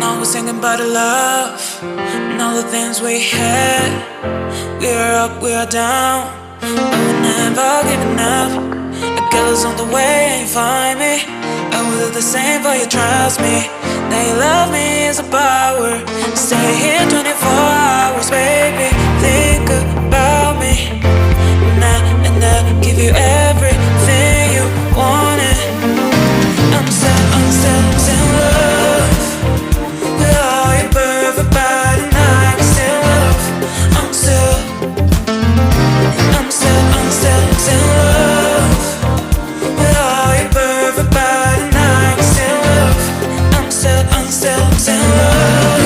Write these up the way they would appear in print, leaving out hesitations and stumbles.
Now we're singing about the love and all the things we had. We are up, we are down, but we're never giving up. A girl is on the way, ain't find me. I will do the same for you, trust me. That you love me is a power. Stay here 24 hours, baby. Think about me now, and I'll give you everything you wanted. I'm still in love with all your perfect body, and I can still love. I'm still in love with all your perfect body, and I can still love. I'm still in love.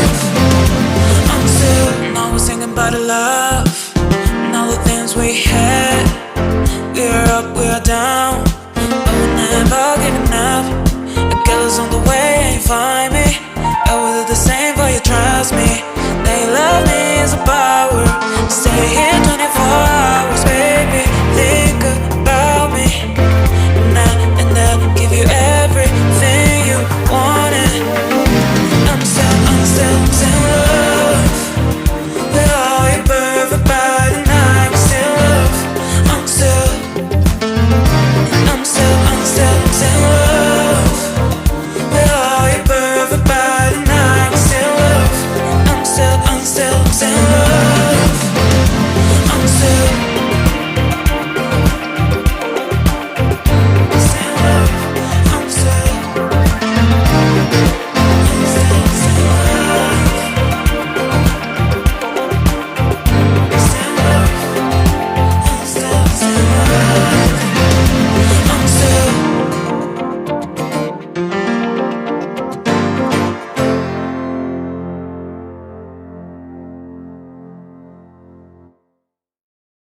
Now we're singing about the love and all the things we had. We are up, we are down, but we're never giving up. A girl is on the way, ain't fine.